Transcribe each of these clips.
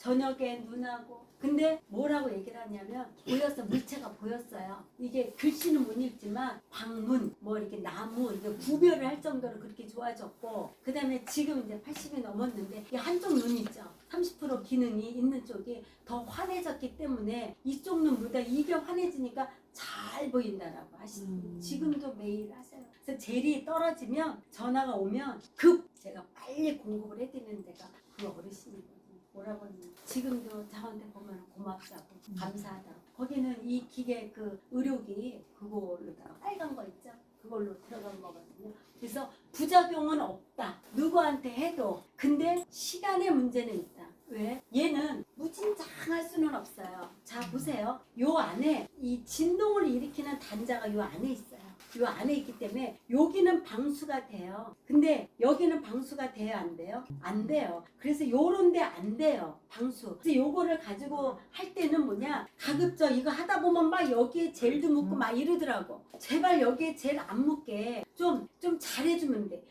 저녁에 눈하고. 근데 뭐라고 얘기를 하냐면 보였어. 물체가 보였어요. 이게 글씨는 못 읽지만 방문 뭐 이렇게 나무 이렇게 구별을 할 정도로 그렇게 좋아졌고, 그 다음에 지금 이제 80이 넘었는데 이 한쪽 눈 있죠. 30% 기능이 있는 쪽이 더 환해졌기 때문에 이쪽 눈보다 이게 환해지니까 잘 보인다라고 하시는 지금도 매일 하세요. 그래서 젤이 떨어지면 전화가 오면 급 제가 빨리 공급을 해드리는 데가 그 어르신이거든요. 뭐라고 하냐면 지금도 저한테 보면 고맙다고 감사하다고. 거기는 이 기계 그 의료기 그걸로다가 빨간 거 있죠. 그걸로 들어간 거거든요. 그래서 부작용은 없다. 누구한테 해도. 근데 시간의 문제는 있다. 왜? 얘는 무진장할 수는 없어요. 자 보세요. 요 안에 이 진동을 일으키는 단자가 요 안에 있어요. 요 안에 있기 때문에 여기는 방수가 돼요. 근데 여기는 방수가 돼요, 안 돼요? 안 돼요. 그래서 요런데 안 돼요, 방수. 그래서 요거를 가지고 할 때는 뭐냐, 가급적 이거 하다 보면 막 여기에 젤도 묻고 막 이러더라고. 제발 여기에 젤 안 묻게 좀 잘해주면 돼.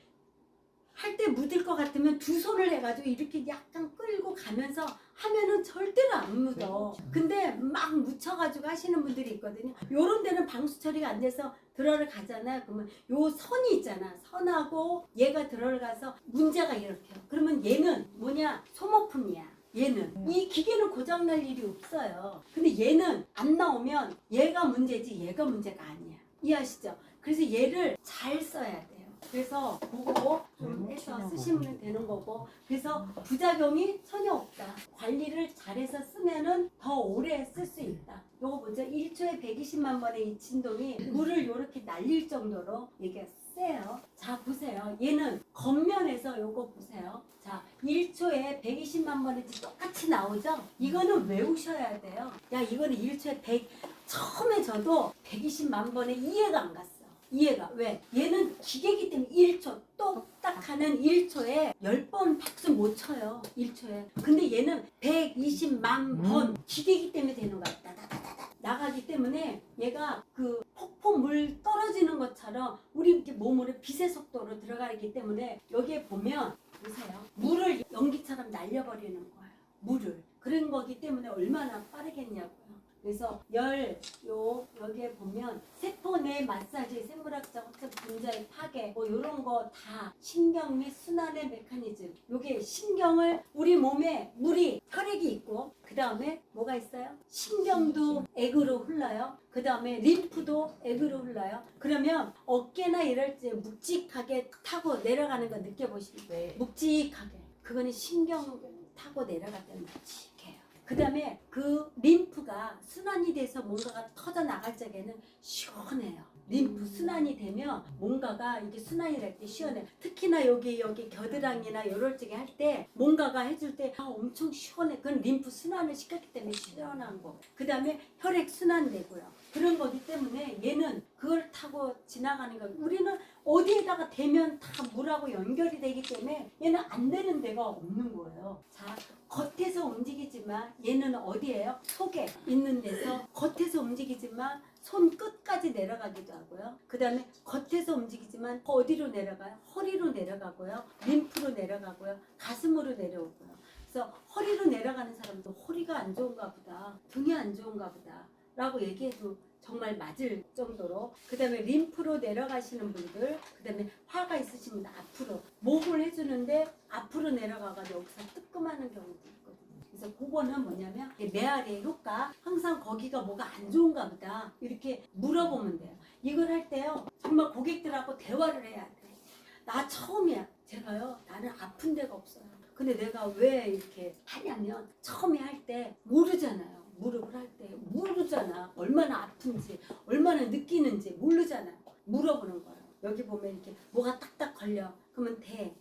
할 때 묻을 것 같으면 두 손을 해가지고 이렇게 약간 끌고 가면서 하면은 절대로 안 묻어. 근데 막 묻혀가지고 하시는 분들이 있거든요. 요런 데는 방수 처리가 안 돼서 들어를 가잖아요. 그러면 요 선이 있잖아. 선하고 얘가 들어를 가서 문제가 이렇게요. 그러면 얘는 뭐냐, 소모품이야. 얘는 이 기계는 고장날 일이 없어요. 근데 얘는 안 나오면 얘가 문제지 얘가 문제가 아니야. 이해하시죠? 그래서 얘를 잘 써야 돼요. 그래서 그거 좀 해서 쓰시면 되는 거고, 그래서 부작용이 전혀 없다. 관리를 잘해서 쓰면은 더 오래 쓸 수 있다. 요거 보죠. 1초에 120만 번의 이 진동이 물을 요렇게 날릴 정도로 이게 세요. 자 보세요. 얘는 겉면에서 요거 보세요. 자 1초에 120만 번의 똑같이 나오죠. 이거는 외우셔야 돼요. 야 이거는 1초에 100, 처음에 저도 120만 번에 이해가 안 갔어. 이해가. 왜? 얘는 기계이기 때문에 1초 똑딱 하는 1초에 10번 박수 못 쳐요. 1초에. 근데 얘는 120만 번 기계이기 때문에 되는 거야. 다다다다다 나가기 때문에 얘가 그 폭포물 떨어지는 것처럼 우리 이렇게 몸으로 빛의 속도로 들어가기 때문에 여기에 보면 보세요. 물을 연기처럼 날려버리는 거예요. 물을. 그런 거기 때문에 얼마나 빠르겠냐고요. 그래서 여기에 보면 세포 내 마사지, 생물학적 확장, 분자의 파괴, 뭐 이런 거 다 신경 및 순환의 메커니즘. 요게 신경을 우리 몸에 물이 혈액이 있고, 그 다음에 뭐가 있어요? 신경도 액으로 흘러요. 그 다음에 림프도 액으로 흘러요. 그러면 어깨나 이럴 때 묵직하게 타고 내려가는 거 느껴보시면 돼요. 묵직하게. 그거는 신경 타고 내려갈 때는 묵직해요. 그 다음에 그 림프가 순환이 돼서 뭔가가 터져 나갈 적에는 시원해요. 림프 순환이 되면 뭔가가 이게 순환이 될 때 시원해요. 특히나 여기 겨드랑이나 이럴 적에 할 때 뭔가가 해줄 때 엄청 시원해. 그건 림프 순환을 시켰기 때문에 시원한 거. 그 다음에 혈액 순환되고요. 그런 거기 때문에 얘는 그걸 타고 지나가는 거. 우리는 어디에다가 대면 다 물하고 연결이 되기 때문에 얘는 안 되는 데가 없는 거예요. 자, 겉에서 움직이지만 얘는 어디예요? 속에 있는 데서 겉에서 움직이지만 손 끝까지 내려가기도 하고요. 그 다음에 겉에서 움직이지만 어디로 내려가요? 허리로 내려가고요. 림프로 내려가고요. 가슴으로 내려오고요. 그래서 허리로 내려가는 사람도 허리가 안 좋은가 보다, 등이 안 좋은가 보다 라고 얘기해도 정말 맞을 정도로. 그 다음에 림프로 내려가시는 분들, 그 다음에 화가 있으신 분들 앞으로 목을 해주는데 앞으로 내려가가지고 여기서 뜨끔하는 경우도 있거든요. 그래서 그거는 뭐냐면 메아리의 효과, 항상 거기가 뭐가 안 좋은가 보다 이렇게 물어보면 돼요. 이걸 할 때요 정말 고객들하고 대화를 해야 돼. 나 처음이야. 제가요 나는 아픈 데가 없어요. 근데 내가 왜 이렇게 하냐면 처음에 할 때 모르잖아요. 무릎을 할 때 모르잖아. 얼마나 아픈지, 얼마나 느끼는지 모르잖아. 물어보는 거예요. 여기 보면 이렇게 뭐가 딱딱 걸려. 그러면 대.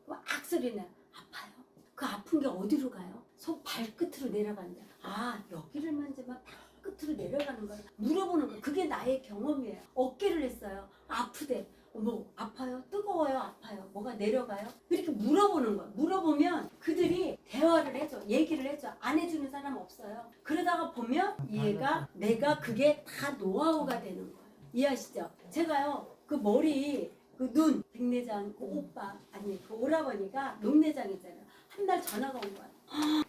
악 소리는 아파요. 그 아픈 게 어디로 가요? 손 발끝으로 내려간다. 아, 여기를 만지면 발끝으로 내려가는 거예요. 물어보는 거예요. 그게 나의 경험이에요. 어깨를 했어요. 아프대. 뭐 아파요? 뜨거워요? 아파요? 뭐가 내려가요? 이렇게 물어보는 거야. 물어보면 그들이 대화를 해줘. 얘기를 해줘. 안 해주는 사람 없어요. 그러다가 보면 얘가 내가 그게 다 노하우가 되는 거예요. 이해하시죠? 제가요 그 머리 그 눈 백내장 그 오빠 아니 그 오라버니가 녹내장 있잖아요. 한 달 전화가 온 거야.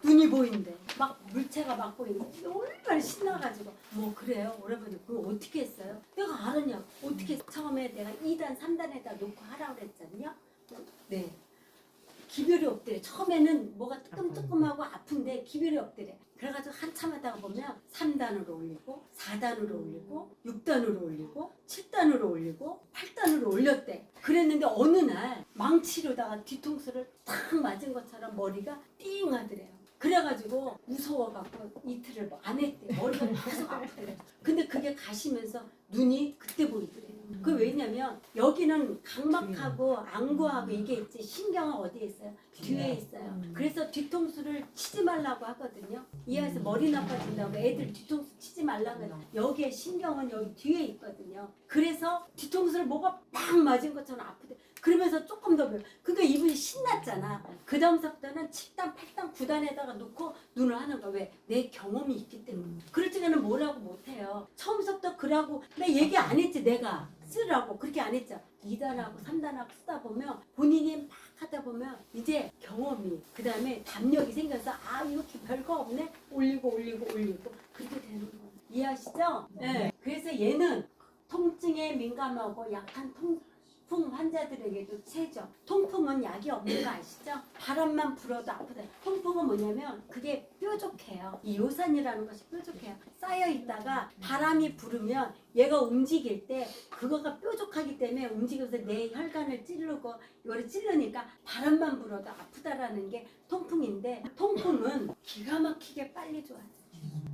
눈이 보인대. 막 물체가 막 보이는데 얼마나 신나가지고 뭐 그래요? 오래보니 그거 어떻게 했어요? 내가 알았냐? 어떻게 했어? 처음에 내가 2단 3단에다 놓고 하라고 그랬잖냐? 네. 기별이 없대래. 처음에는 뭐가 뜨끔뜨끔하고 아픈데 기별이 없대래. 그래가지고 한참 하다가 보면 3단으로 올리고 4단으로 올리고 6단으로 올리고 7단으로 올리고 8단으로 올렸대. 그랬는데 어느 날 망치로다가 뒤통수를 탁 맞은 것처럼 머리가 띵 하더래요. 그래가지고 무서워갖고 이틀을 뭐 안 했대. 머리가 계속 아프더래. 근데 그게 가시면서 눈이 그때 보이더래. 그 왜냐면 여기는 각막하고 안구하고 이게 있지 신경은 어디에 있어요? 뒤에 있어요. 그래서 뒤통수를 치지 말라고 하거든요. 이해해서 머리 나빠진다고 애들 뒤통수 치지 말라고 해요. 여기에 신경은 여기 뒤에 있거든요. 그래서 뒤통수를 뭐가 막 맞은 것처럼 아프대. 그러면서 조금 더 배워. 그러니까 이분이 신났잖아. 그 다음부터는 7단, 8단, 9단에다가 놓고 눈을 하는 거야. 왜? 내 경험이 있기 때문에. 그럴 때는 뭐라고 못해요. 처음부터 그러고 나 얘기 안 했지 내가. 쓰라고 그렇게 안 했죠. 2단하고 3단하고 쓰다 보면 본인이 막 하다 보면 이제 경험이 그 다음에 담력이 생겨서 아 이렇게 별거 없네 올리고 그렇게 되는 거예요. 이해하시죠? 네. 그래서 얘는 통증에 민감하고 약한 통풍 환자들에게도 최저. 통풍은 약이 없는 거 아시죠? 바람만 불어도 아프다. 통풍은 뭐냐면 그게 뾰족해요. 이 요산이라는 것이 뾰족해요. 쌓여 있다가 바람이 불으면 얘가 움직일 때 그거가 뾰족하기 때문에 움직여서 내 혈관을 찌르고 이거를 찌르니까 바람만 불어도 아프다라는 게 통풍인데 통풍은 기가 막히게 빨리 좋아져요.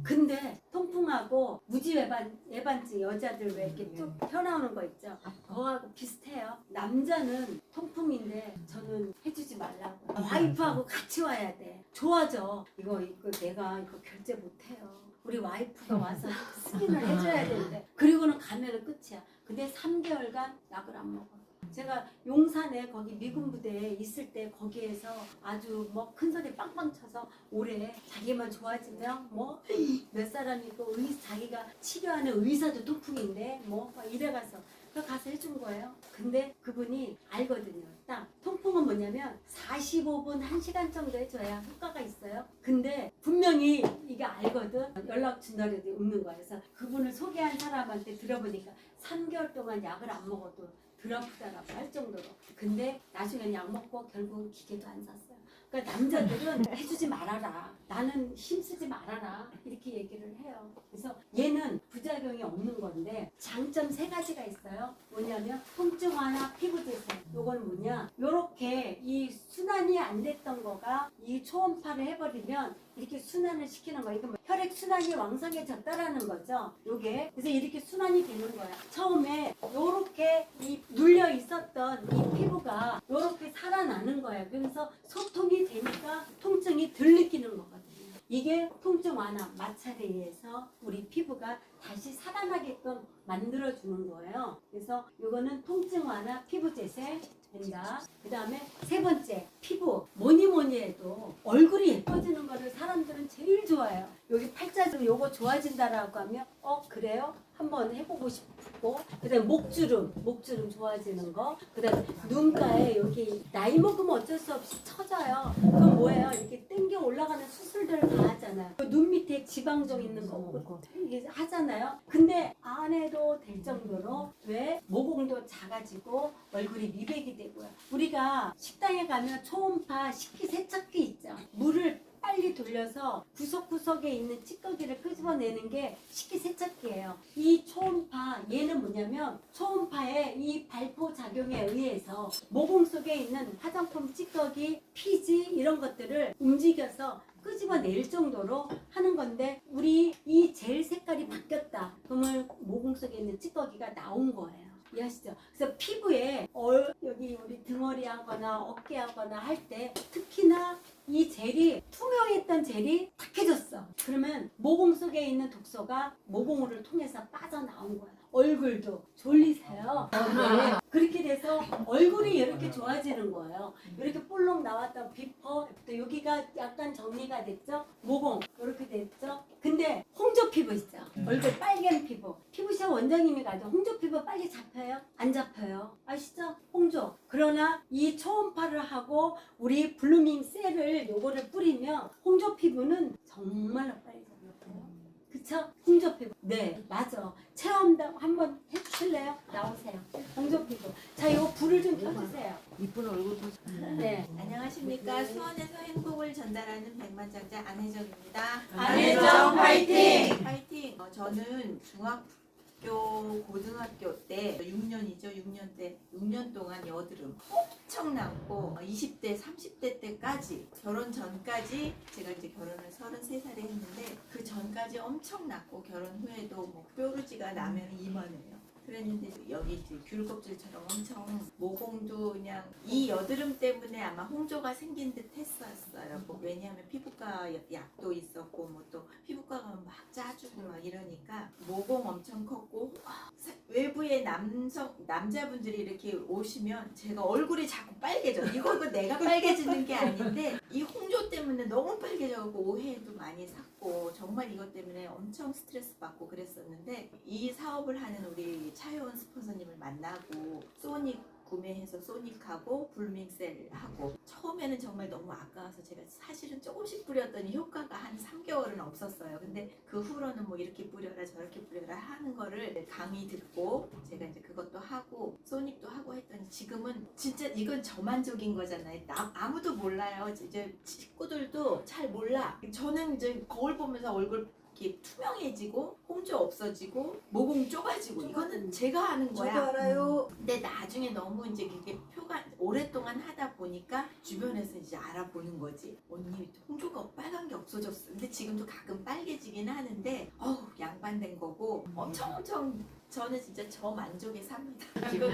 근데 통풍하고 무지외반증 여자들 왜 이렇게 쭉 튀어나오는 거 있죠? 그거하고 비슷해요. 남자는 통풍인데 저는 해주지 말라고. 와이프하고 같이 와야 돼. 좋아져. 이거 내가 이거 결제 못해요. 우리 와이프가 와서 승인을 해줘야 되는데 그리고는 가면은 끝이야. 근데 3개월간 약을 안 먹어. 제가 용산에 거기 미군 부대에 있을 때 거기에서 아주 뭐 큰 소리 빵빵 쳐서 올해 자기만 좋아지면 뭐 몇 사람이 또 자기가 치료하는 의사도 통풍인데 뭐 이래가서 가서 해준 거예요. 근데 그분이 알거든요. 딱 통풍은 뭐냐면 45분 1시간 정도 해줘야 효과가 있어요. 근데 분명히 이게 알거든. 연락 준다는데 없는 거야. 그래서 그분을 소개한 사람한테 들어보니까 3개월 동안 약을 안 먹어도 덜 아프다라고 할 정도로. 근데 나중에는 약 먹고 결국은 기계도 안 샀어요. 그러니까 남자들은 해주지 말아라. 나는 힘쓰지 말아라. 이렇게 얘기를 해요. 그래서 얘는 부작용이 없는 건데 장점 3가지가 있어요. 뭐냐면 통증 완화, 피부 재생. 요건 뭐냐? 요렇게 이 순환이 안 됐던 거가 이 초음파를 해버리면 이렇게 순환을 시키는 거예요. 이거 뭐 혈액 순환이 왕성해졌다라는 거죠. 요게 그래서 이렇게 순환이 되는 거야. 처음에 요렇게 이 눌려 있었던 이 피부가 요렇게 살아나는 거예요. 그래서 소통이 되니까 통증이 덜 느끼는 거거든요. 이게 통증 완화 마찰에 의해서 우리 피부가 다시 살아나게끔 만들어주는 거예요. 그래서 이거는 통증 완화 피부 재생 된다. 그 다음에 3번째 피부. 뭐니 해도 얼굴이 예뻐지는 거를 사람들은 제일 좋아해요. 여기 팔자주름 요거 좋아진다라고 하면 그래요? 한번 해보고 싶고, 그 다음에 목주름 좋아지는 거, 그 다음에 눈가에 여기 나이 먹으면 어쩔 수 없이 처져요. 그건 뭐예요? 이렇게 땡겨 올라가는 수술들을 다 하잖아요. 눈 밑에 지방종 있는 거 이게 하잖아요. 근데 안 해도 될 정도로 왜 모공도 작아지고 얼굴이 미백이 되고요. 우리가 식당에 가면 초음파 식기세척기 있죠. 물을 빨리 돌려서 구석구석에 있는 찌꺼기를 끄집어내는 게 식기세척기예요. 이 초음파, 얘는 뭐냐면 초음파의 이 발포 작용에 의해서 모공 속에 있는 화장품 찌꺼기, 피지 이런 것들을 움직여서 끄집어낼 정도로 하는 건데 우리 이 젤 색깔이 바뀌었다. 그러면 모공 속에 있는 찌꺼기가 나온 거예요. 이해하시죠? 그래서 피부에 여기 우리 등허리 하거나 어깨 하거나 할 때 특히나 이 젤이 투명했던 젤이 탁해졌어. 그러면 모공 속에 있는 독소가 모공을 통해서 빠져나온 거야. 얼굴도 졸리세요. 네. 그렇게 돼서 얼굴이 이렇게 좋아지는 거예요. 이렇게 볼록 나왔던 비퍼, 또 여기가 약간 정리가 됐죠? 모공 이렇게 됐죠? 근데 홍조 피부 있죠? 얼굴 빨간 피부. 피부시아 원장님이 가죠. 홍조 피부 빨리 잡혀요? 안 잡혀요. 아시죠? 홍조. 그러나 이 초음파를 하고 우리 블루밍 셀을 요거를 뿌리면 홍조 피부는 정말로 빨개져요. 그쵸? 홍조 피부. 네, 맞아. 체험도 한번 해주실래요? 나오세요. 홍조 피부. 자, 요 불을 좀 켜주세요. 이쁜 얼굴도. 네. 안녕하십니까. 수원에서 행복을 전달하는 백만장자 안혜정입니다. 안혜정 화이팅! 화이팅! 저는 중학교, 고등학교 때 6년이죠. 6년 때 6년 동안 여드름 엄청났고 20대, 30대 때까지 결혼 전까지 제가 이제 결혼을 33살에 했는데 그 전까지 엄청났고 결혼 후에도 뭐 뾰루지가 나면 이만해요. 그랬는데 여기 이제 귤 껍질처럼 엄청 모공도 그냥 이 여드름 때문에 아마 홍조가 생긴 듯 했었어요. 뭐 왜냐하면 피부과 약도 있었고 뭐 또 피부과 가면 막 짜주고 막 이러니까 모공 엄청 컸고 외부에 남자분들이 이렇게 오시면 제가 얼굴이 자꾸 빨개져. 이거 내가 빨개지는 게 아닌데 이 홍조 때문에 너무 빨개져갖고 오해도 많이 샀고 정말 이것 때문에 엄청 스트레스 받고 그랬었는데 이 사업을 하는 우리 차효원 스폰서님을 만나고 소닉 구매해서 소닉하고 블루밍셀하고 처음에는 정말 너무 아까워서 제가 사실은 조금씩 뿌렸더니 효과가 한 3개월은 없었어요. 근데 그 후로는 뭐 이렇게 뿌려라 저렇게 뿌려라 하는 거를 강의 듣고 제가 이제 그것도 하고 소닉도 하고 했더니 지금은 진짜 이건 저만족인 거잖아요. 아무도 몰라요. 이제 식구들도 잘 몰라. 저는 이제 거울 보면서 얼굴 이렇게 투명해지고 홍조 없어지고 모공 좁아지고 이거는 제가 하는 거야. 저도 알아요. 근데 나중에 너무 이제 그게 표가 오랫동안 하다 보니까 주변에서 이제 알아보는 거지. 언니 홍조가 빨간 게 없어졌어. 근데 지금도 가끔 빨개지긴 하는데 양반된 거고 엄청 저는 진짜 저 만족에 삽니다. 지금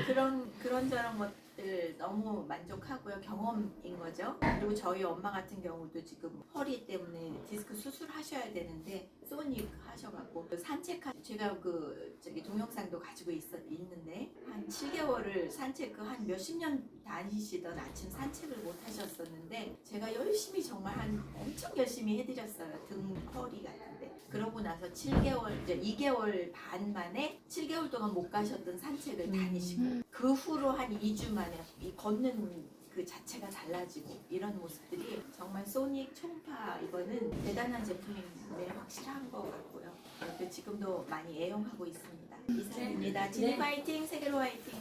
그런저런 것들 너무 만족하고요. 경험인 거죠. 그리고 저희 엄마 같은 경우도 지금 허리 때문에 디스크 수술하셔야 되는데 소닉 하셔갖고 제가 저기 동영상도 가지고 있는데 한 7개월을 한 몇십 년 다니시던 아침 산책을 못 하셨었는데 제가 열심히 정말 엄청 열심히 해드렸어요. 등 허리 같은데 그러고 나서 7개월 이제 2개월 반 만에 7개월 동안 못 가셨던 산책을 다니시고 그 후로 한 2주 만에 이 걷는 그 자체가 달라지고 이런 모습들이 정말 소닉 초음파 이거는 대단한 제품임에 확실한 것 같고요. 지금도 많이 애용하고 있습니다. 이상입니다. 진입 화이팅, 세계로 화이팅.